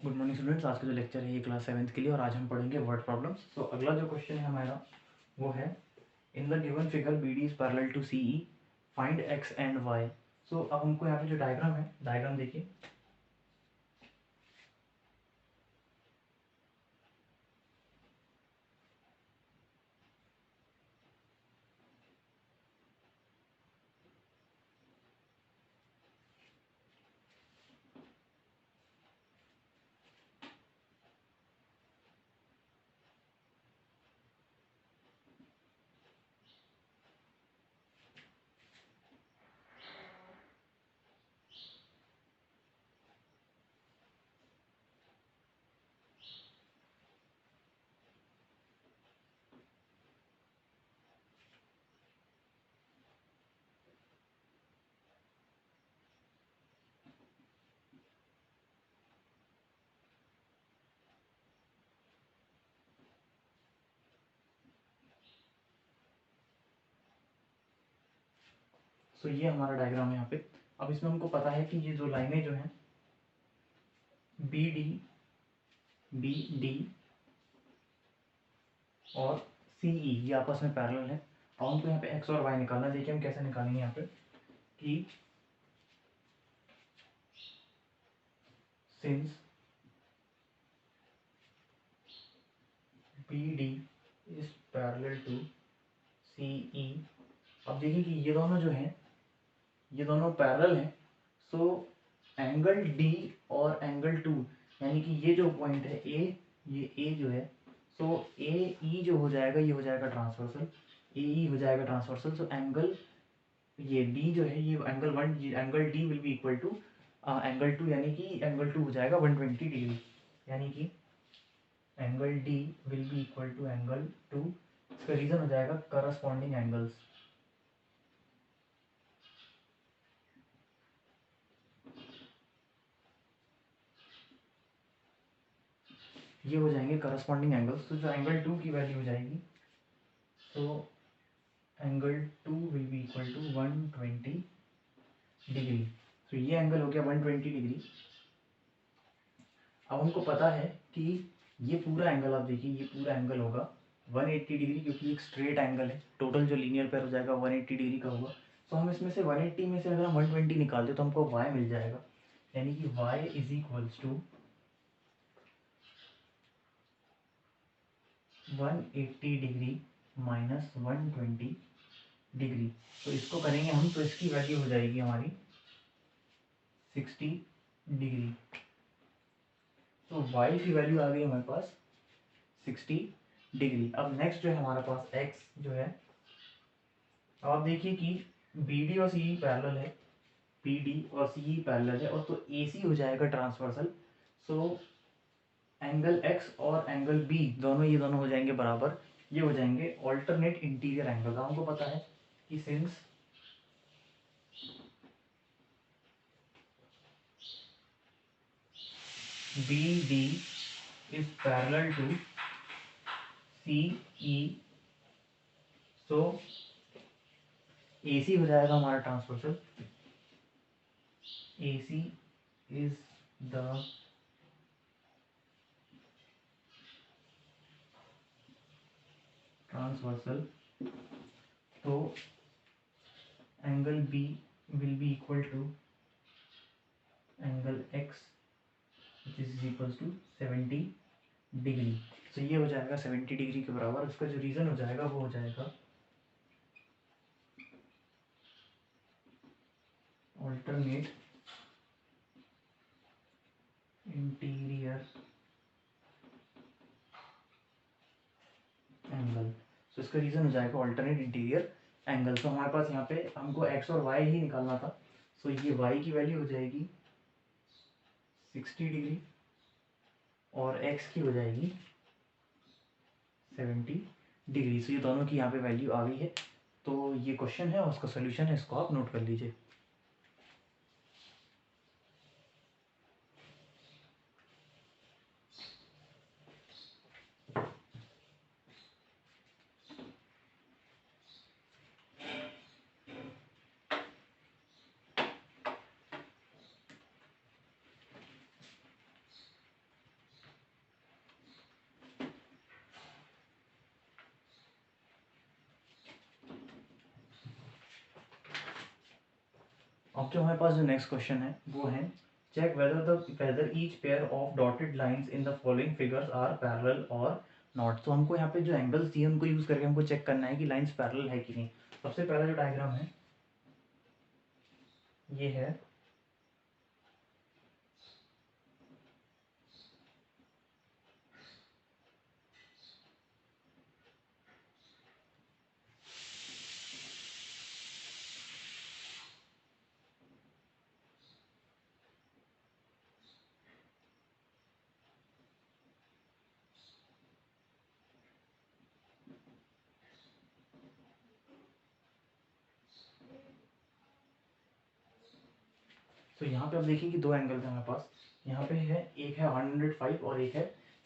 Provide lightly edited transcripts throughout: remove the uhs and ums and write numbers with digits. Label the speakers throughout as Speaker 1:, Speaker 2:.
Speaker 1: Good morning students. आज का जो लेक्चर है ये क्लास 7th के लिए और आज हम पढ़ेंगे वर्ड प्रॉब्लम्स। तो अगला जो क्वेश्चन है हमारा वो है in the given figure B D is parallel to C E, find X and Y. So अब हमको यहाँ पे जो डायग्राम है, डायग्राम देखिए। सो ये हमारा डायग्राम है यहाँ पे। अब इसमें हमको पता है कि ये जो लाइनें जो हैं बी डी और सी ई ये आपस में पैरेलल है। अब हमको यहाँ पे एक्स और वाई निकालना है। देखिए हम कैसे निकालेंगे यहाँ पे कि since B D is parallel to C E. अब देखिए कि ये दोनों जो हैं ये दोनों पैरेलल हैं। सो एंगल डी और एंगल टू यानी कि ये जो पॉइंट है ए, ये ए जो है, सो ए ई जो हो जाएगा ये हो जाएगा ट्रांसवर्सल, ए ई हो जाएगा ट्रांसवर्सल। सो एंगल ये डी जो है ये angle one, angle D will be equal to angle two, यानी कि एंगल टू हो जाएगा 120 डिग्री, यानी कि angle D will be equal to angle two. इसका रीजन हो जाएगा करस्पॉन्डिंग एंगल्स। ये हो जाएंगे करस्पॉन्डिंग एंगल्स। तो जो एंगल टू की वैल्यू हो जाएगी, तो angle two will be equal to 120 degree. तो ये एंगल हो गया 120 डिग्री। अब हमको पता है कि ये पूरा एंगल, आप देखिए ये पूरा एंगल होगा 180 डिग्री, क्योंकि एक स्ट्रेट एंगल है। टोटल जो लीनियर पेयर हो जाएगा 180 डिग्री का होगा। तो हम इसमें से 180 में से अगर हम 120 निकालते तो हमको y मिल जाएगा, यानी कि y is equals to 180 degree minus 120 degree. तो इसको करेंगे हम, तो इसकी वैल्यू हो जाएगी हमारी 60 डिग्री। तो y की वैल्यू आ गई हमारे पास 60 डिग्री। अब नेक्स्ट जो है हमारे पास x जो है, अब आप देखिए कि बी डी और सी ई पैरेलल है, बी डी और सी ई पैरेलल है, और तो ए सी हो जाएगा ट्रांसवर्सल। सो एंगल x और एंगल b दोनों, ये दोनों हो जाएंगे बराबर, ये हो जाएंगे ऑल्टरनेट इंटीरियर एंगल। हमको पता है कि since B D is parallel to C E, so A C हो जाएगा हमारा transversal. A C is the transversal. तो angle B will be equal to angle X which is equal to 70 degree. तो ये हो जाएगा 70 डिग्री के बराबर। इसका जो रीजन हो जाएगा वो हो जाएगा ऑल्टरनेट इंटीरियर एंगल। तो इसका रीजन हो जाएगा ऑल्टरनेट इंटीरियर एंगल। तो हमारे पास यहाँ पे हमको एक्स और वाई ही निकालना था। सो ये वाई की वैल्यू हो जाएगी 60 डिग्री और एक्स की हो जाएगी 70 डिग्री। सो ये दोनों की यहाँ पे वैल्यू आ गई है। तो ये क्वेश्चन है और उसका सोल्यूशन है, इसको आप नोट कर लीजिए। अब जो हमारे पास जो नेक्स्ट क्वेश्चन है वो है check whether each pair of dotted lines in the following figures are parallel और नॉट। तो हमको यहाँ पे जो एंगल्स दिए उनको यूज करके हमको चेक करना है कि लाइंस पैरेलल है कि नहीं। सबसे पहला जो डायग्राम है ये है तो यहाँ पे आप देखिए कि दो एंगल है हमारे पास। यहाँ पे है एक है 105 और एक है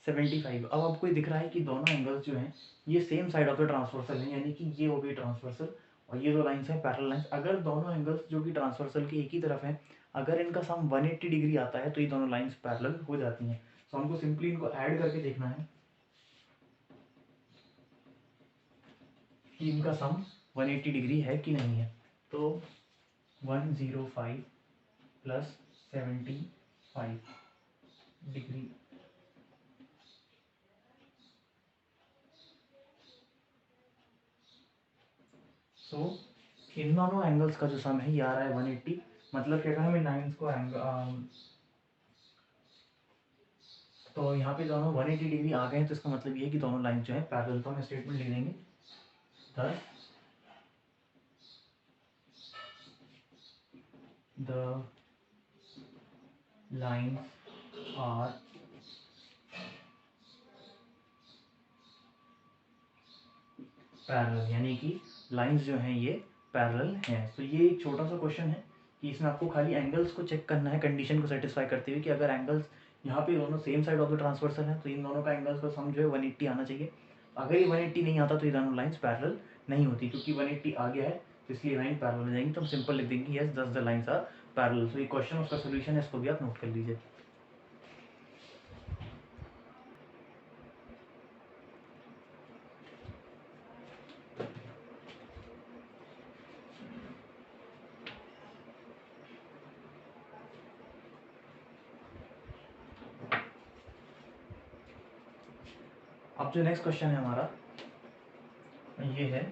Speaker 1: 75। अब आपको ये दिख रहा है कि दोनों एंगल्स जो हैं ये same side of the transversal है, यानी कि ये हो गई ट्रांसवर्सल और ये दो लाइंस हैं पैरेलल लाइंस। अगर दोनों एंगल्स जो कि ट्रांसवर्सल के एक ही तरफ हैं, अगर इनका सम 180 डिग्री आता है तो ये दोनों लाइंस पैरेलल हो जाती हैं। तो हमको सिंपली इनको ऐड करके देखना है कि इनका सम 180 डिग्री है कि नहीं है। तो 105 प्लस 75 डिग्री सो इन दोनों एंगल्स का जो सम है ये आ रहा है 180। मतलब क्या हमें लाइंस को तो यहाँ पे दोनों 180 डिग्री आ गए हैं, तो इसका मतलब ये है कि दोनों लाइन जो है पैरेलल। तो हम स्टेटमेंट लिख देंगे thus the lines are parallel, यानी कि लाइंस जो हैं ये पैरेलल हैं। तो ये एक छोटा सा क्वेश्चन है कि इसमें आपको खाली एंगल्स को चेक करना है कंडीशन को सेटिस्फाई करते हुए कि अगर एंगल्स यहाँ पे दोनों same side of the transversal है तो इन दोनों का एंगल्स का सम जो है 180 आना चाहिए। अगर ये 180 नहीं आता तो ये दोनों लाइंस पैरेलल नहीं होती, क्योंकि 180 आ गया है तो इसलिए लाइन पैरेलल हो जाएंगी। तो हम सिंपल लिख देंगे यस दस द लाइंस आर पैरेलल। तो ये क्वेश्चन उसका सोल्यूशन है, इसको भी आप नोट कर लीजिए। अब जो नेक्स्ट क्वेश्चन है हमारा ये है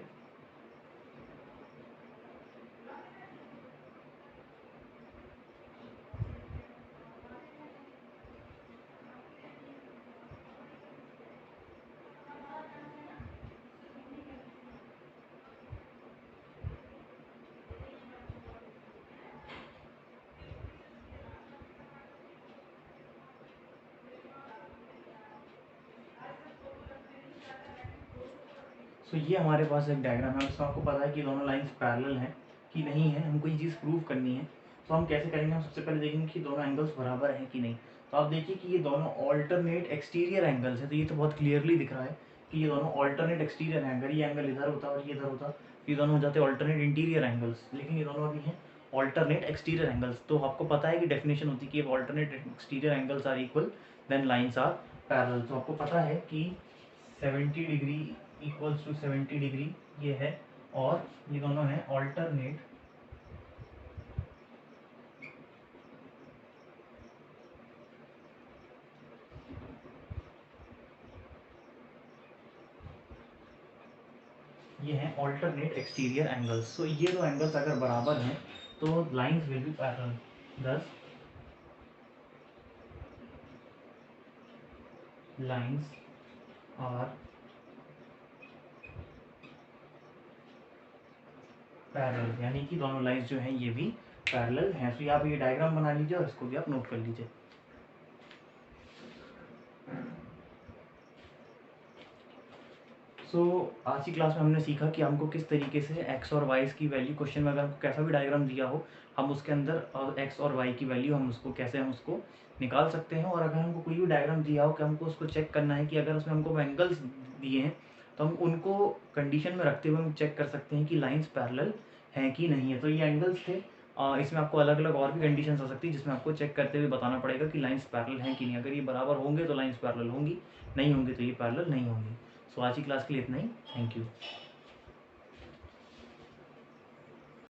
Speaker 1: तो ये हमारे पास एक डायग्राम है, उसमें आपको पता है कि दोनों लाइंस पैरेलल हैं कि नहीं है, हमको ये चीज़ प्रूव करनी है। तो हम कैसे करेंगे, हम सबसे पहले देखेंगे कि दोनों एंगल्स बराबर हैं कि नहीं। तो आप देखिए कि ये दोनों ऑल्टरनेट एक्सटीरियर एंगल्स हैं, तो ये तो बहुत क्लियरली दिख रहा है कि ये दोनों ऑल्टरनेट एक्सटीरियर हैं। अगर ये एंगल इधर होता और ये इधर होता तो ये दोनों हो जाते ऑल्टरनेट इंटीरियर एंगल्स, लेकिन ये दोनों अभी हैं ऑल्टरनेट एक्सटीरियर एंगल्स। तो आपको पता है कि डेफिनेशन होती है कि alternate exterior angles are equal then lines are parallel. तो आपको पता है कि 70 डिग्री इक्वल्स टू 70 डिग्री ये है, और ये दोनों हैं ऑल्टरनेट ये हैं ऑल्टरनेट एक्सटीरियर एंगल्स। तो ये दो एंगल्स अगर बराबर हैं तो लाइंस विल बी पैरेलल, दस लाइंस आर पैरेलल, यानी कि दोनों लाइंस जो हैं ये भी पैरेलल हैं। तो आप ये डायग्राम बना लीजिए और इसको भी आप नोट कर लीजिए। आज की क्लास में हमने सीखा कि हमको किस तरीके से एक्स और वाई की वैल्यू, क्वेश्चन में अगर हमको कैसा भी डायग्राम दिया हो हम उसके अंदर एक्स और वाई की वैल्यू हम उसको कैसे हम उसको निकाल सकते हैं। और अगर हमको कोई भी डायग्राम दिया हो कि हमको उसको चेक करना है कि अगर उसमें हमको एंगल्स दिए हैं तो हम उनको कंडीशन में रखते हुए हम चेक कर सकते हैं कि लाइंस पैरेलल हैं कि नहीं है। तो ये एंगल्स थे, इसमें आपको अलग अलग और भी कंडीशंस हो सकती है जिसमें आपको चेक करते हुए बताना पड़ेगा कि लाइंस पैरेलल हैं कि नहीं। अगर ये बराबर होंगे तो लाइंस पैरेलल होंगी, नहीं होंगे तो ये पैरेलल नहीं होंगी। आज की क्लास के लिए इतना ही। Thank you.